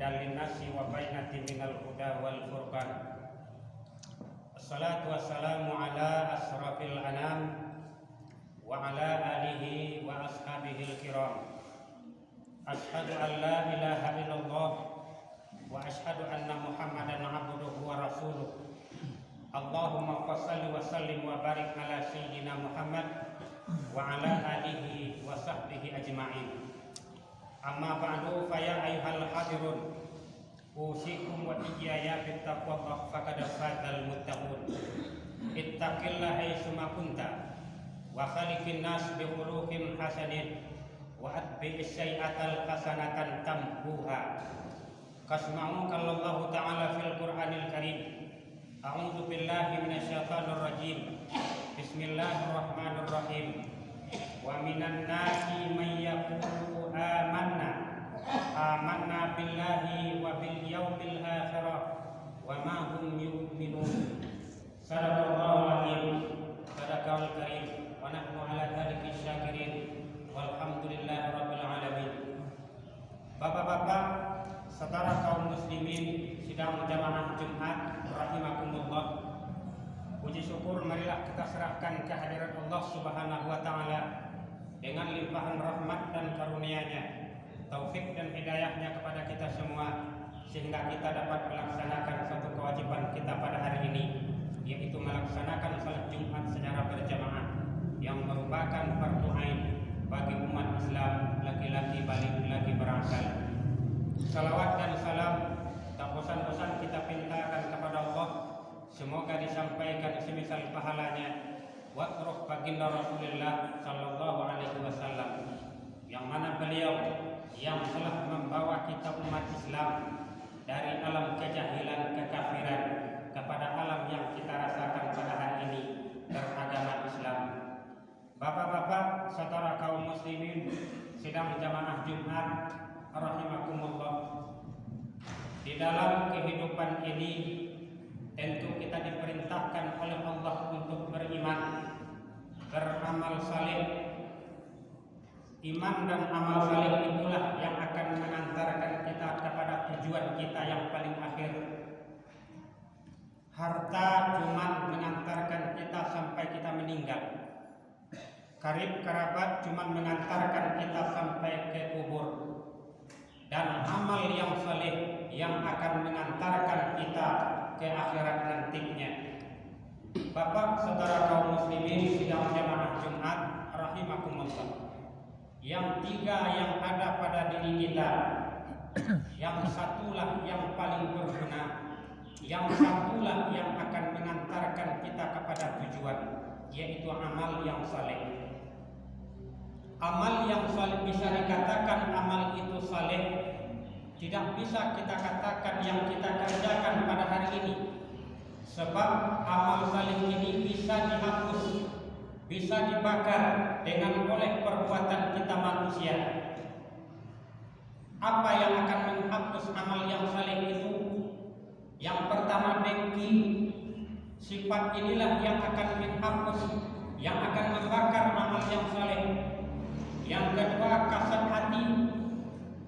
hudan linnasi wa bayyinatin minal huda wal furqan. Assalatu wassalamu ala asrafil anam wa ala alihi wa ashabihil kiram. Ashhadu an la ilaha illallah wa ashhadu anna Muhammadan abduhu wa rasuluh. Allahumma fassalli wa sallim wa barik ala sayyidina Muhammad wa ala alihi wa sahbihi ajma'in. Amma ba'du fa ya ayyuhal hadirun usikum wa iyaya bittaqwallah faqad fazal muttaqun. Ittaqillaha haitsuma kunta wa khaliqin nas bi khuluqin hasanin wa atbi'is sayyi'atal hasanatan tamhuha. Kasma'u kallallahu ta'ala fil Qur'anil Karim. A'udzu billahi minasyaitonir rajim. Bismillahirrahmanirrahim. Wa minan nasi may yaqulu amanna billahi wa bil yaumil akhir wa ma hum yu'minun. Sadaqallahul azim, sadaqal karim, wa nahnu ala dzalika syakirin walhamdulillahi rabbil alamin. Bapak-bapak, saudara kaum muslimin sidang jamaah Jumat rahimakumullah. Puji syukur marilah kita serahkan kehadirat Allah Subhanahu wa taala dengan limpahan rahmat dan karunia-Nya, taufik dan hidayahnya kepada kita semua, sehingga kita dapat melaksanakan satu kewajiban kita pada hari ini, yaitu melaksanakan salat Jumat secara berjamaah yang merupakan fardu ain bagi umat Islam, laki-laki balik lagi berakal. Salawat dan salam tak bosan-bosan kita pintakan kepada Allah, semoga disampaikan semisal pahalanya watruk baginda Rasulullah sallallahu alaihi wasallam, yang mana beliau yang telah membawa kita umat Islam dari alam kejahilan, kekafiran kepada alam yang kita rasakan pada hari ini, beragama Islam. Bapak-bapak, saudara kaum muslimin sidang jamaah Jumat rahimakumullah. Di dalam kehidupan ini tentu kita diperintahkan oleh Allah untuk beriman, beramal saleh. Iman dan amal saleh itulah yang akan mengantarkan kita kepada tujuan kita yang paling akhir. Harta cuma mengantarkan kita sampai kita meninggal. Karib kerabat cuma mengantarkan kita sampai ke kubur. Dan amal yang saleh yang akan mengantarkan kita ke akhirat nantinya. Bapak, saudara kaum muslimin sidang jamaah Jumat rahimakumullah. Yang tiga yang ada pada diri kita, yang satulah yang paling berguna, yang satulah yang akan mengantarkan kita kepada tujuan, yaitu amal yang saleh. Amal yang saleh bisa dikatakan amal itu saleh, tidak bisa kita katakan yang kita kerjakan pada hari ini. Sebab amal saleh ini bisa dihapus, bisa dibakar dengan oleh perbuatan kita manusia. Apa yang akan menghapus amal yang saleh itu? Yang pertama dengki. Sifat inilah yang akan menghapus, yang akan membakar amal yang saleh. Yang kedua kasat hati.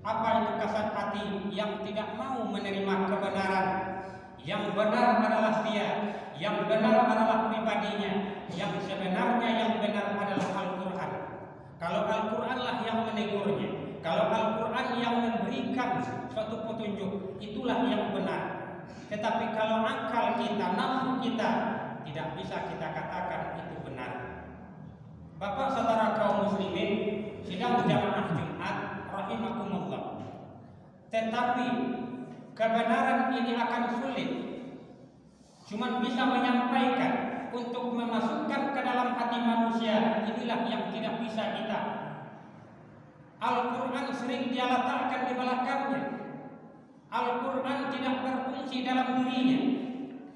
Apa itu kasat hati? Yang tidak mau menerima kebenaran. Yang benar adalah dia, yang benar adalah pribadinya, yang sebenarnya yang benar adalah Al-Quran. Kalau Al-Quranlah yang menegurnya, kalau Al-Quran yang memberikan suatu petunjuk, itulah yang benar. Tetapi kalau akal kita, nafsu kita, tidak bisa kita katakan itu benar. Bapak saudara kaum muslimin sidang jamaah Jumat rahimakumullah. Tetapi kebenaran ini akan sulit. Cuman bisa menyampaikan, untuk memasukkan ke dalam hati manusia, inilah yang tidak bisa kita. Al-Quran sering dia letakkan di belakangnya. Al-Quran tidak berfungsi dalam dirinya.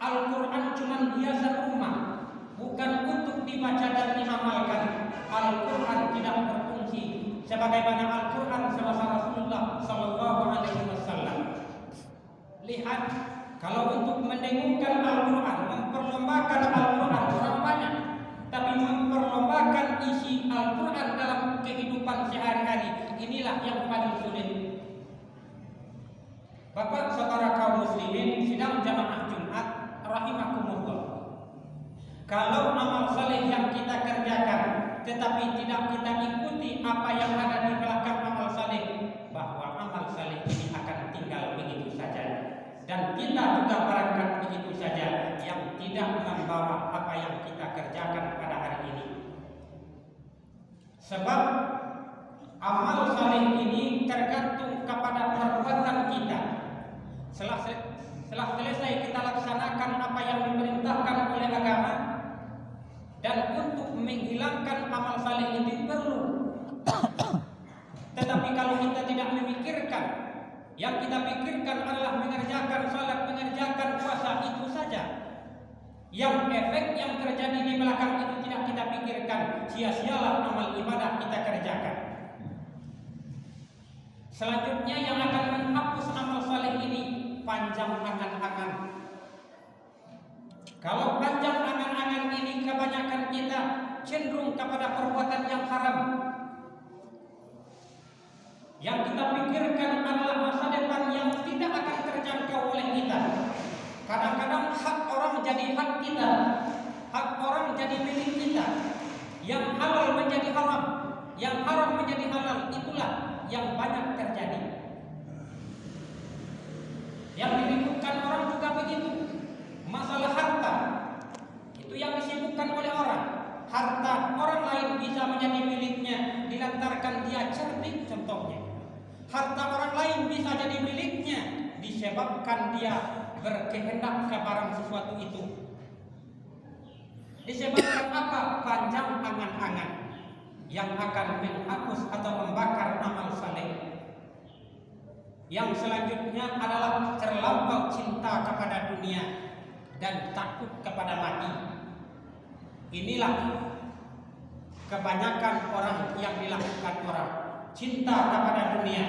Al-Quran cuma hiasan rumah, bukan untuk dibaca dan diamalkan. Al-Quran tidak berfungsi sebagaimana Al-Quran semasa Rasulullah sallallahu alaihi wasallam. Lihat, kalau untuk mendengungkan Al-Quran, memperlombakan Al-Quran orang banyak, tapi memperlombakan isi Al-Quran dalam kehidupan sehari-hari, inilah yang paling sulit. Kalau amal saleh yang kita kerjakan tetapi tidak kita ikuti apa yang ada di belakang amal saleh, bahwa amal saleh ini akan tinggal begitu saja. Dan kita juga barangkali begitu saja yang tidak membawa apa yang kita kerjakan pada hari ini. Sebab amal saleh ini tergantung kepada perbuatan kita. Setelah selesai kita laksanakan apa yang diperintahkan oleh agama, dan untuk menghilangkan amal saleh itu perlu. Tetapi kalau kita tidak memikirkan, yang kita pikirkan adalah mengerjakan salat, mengerjakan puasa, itu saja. Yang efek yang terjadi di belakang itu tidak kita pikirkan, sia-sialah amal ibadah kita kerjakan. Selanjutnya yang akan menghapus amal saleh ini, panjang angan-angan. Kalau panjang angan-angan ini, kebanyakan kita cenderung kepada perbuatan yang haram. Yang kita pikirkan adalah masa depan yang tidak akan terjangkau oleh kita. Kadang-kadang hak orang menjadi hak kita, hak orang menjadi milik kita. Yang halal menjadi haram, yang haram menjadi halal. Itulah yang banyak terjadi. Yang diributkan orang juga begitu. Masalah harta itu yang disibukkan oleh orang. Harta orang lain bisa menjadi miliknya dilantarkan dia cerdik, contohnya. Harta orang lain bisa jadi miliknya disebabkan dia berkehendak ke barang sesuatu itu. Disebabkan apa? Panjang angan-angan yang akan menghapus atau membakar amal saleh. Yang selanjutnya adalah terlampau cinta kepada dunia dan takut kepada mati. Inilah kebanyakan orang yang dilakukan orang, cinta kepada dunia.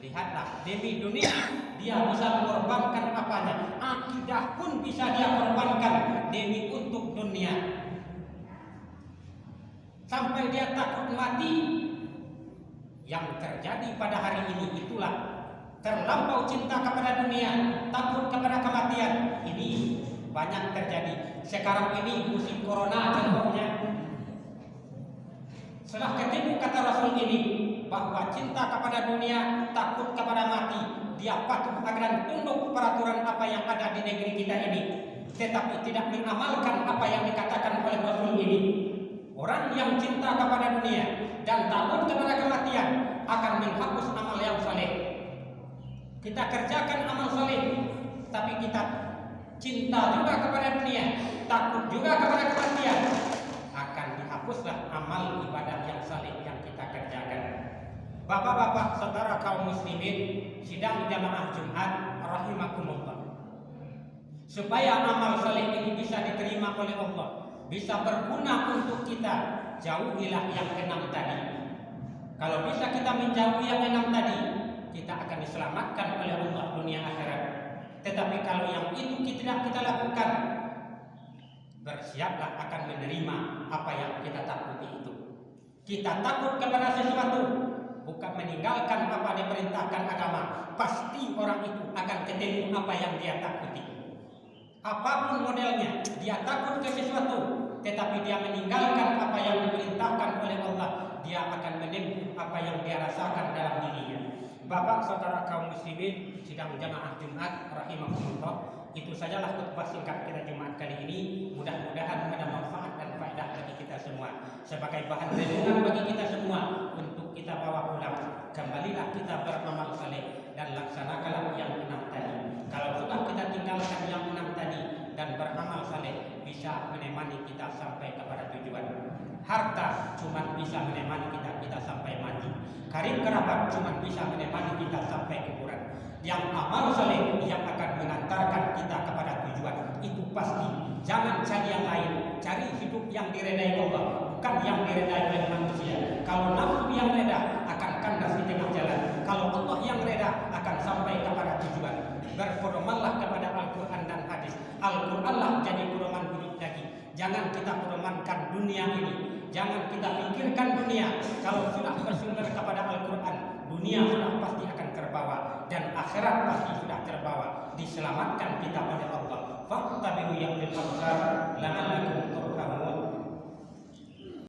Lihatlah, demi dunia dia bisa mengorbankan apanya. Akidah pun bisa dia korbankan demi untuk dunia. Sampai dia takut mati. Yang terjadi pada hari ini itulah terlampau cinta kepada dunia, takut kepada kematian. Ini banyak terjadi. Sekarang ini musim corona contohnya. Setelah ketemu kata Rasul ini bahwa cinta kepada dunia, takut kepada mati, dia patuh akan tunduk peraturan apa yang ada di negeri kita ini, tetapi tidak mengamalkan apa yang dikatakan oleh Rasul ini. Orang yang cinta kepada dunia dan takut kepada kematian akan menghapus amal yang saleh. Kita kerjakan amal saleh, tapi kita cinta juga kepada dunia, takut juga kepada kematian, akan dihapuslah amal ibadah yang saleh yang kita kerjakan. Bapak-bapak, saudara kaum muslimin, sidang jamaah Jumat rahimakumullah. Supaya amal saleh ini bisa diterima oleh Allah, bisa berguna untuk kita, jauhilah yang 6 tadi. Kalau bisa kita menjauhi yang 6 tadi, kita akan diselamatkan oleh Allah dunia akhirat. Tetapi kalau yang itu tidak kita lakukan, bersiaplah akan menerima apa yang kita takuti itu. Kita takut kepada sesuatu, bukan meninggalkan apa yang diperintahkan agama. Pasti orang itu akan ketemu apa yang dia takuti. Apapun modelnya, dia takut ke sesuatu, tetapi dia meninggalkan apa yang diperintahkan oleh Allah, dia akan menempuh apa yang dia rasakan dalam dirinya. Bapak saudara kaum muslimin, sidang jamaah Jumat rahimahumullah, itu sajalah khutbah singkat kita Jumat kali ini. Mudah-mudahan ada manfaat dan faedah bagi kita semua, sebagai bahan renungan bagi kita semua untuk kita bawa pulang. Kembalilah kita beramal saleh dan laksanakanlah yang 6 tadi. Kalau sudah kita tinggalkan yang 6 tadi dan beramal saleh, bisa menemani kita sampai kepada tujuan. Harta cuma bisa menemani kita sampai mati. Karib kerabat cuma bisa menemani kita sampai kuburan. Yang amal saleh yang akan mengantarkan kita kepada tujuan, itu pasti. Jangan cari yang lain, cari hidup yang diredai Allah, bukan yang diredai oleh manusia. Kalau nafsu yang reda akan kandas di tengah jalan. Kalau Allah yang reda akan sampai kepada tujuan. Berpedomanlah kepada Al-Quran dan hadis. Al-Quranlah jadi pedoman hidup lagi. Jangan kita pedomankan dunia ini. Jangan kita pikirkan dunia. Kalau sudah bersumber kepada Al-Quran, dunia sudah pasti akan terbawa dan akhirat pasti sudah terbawa. Diselamatkan kita pada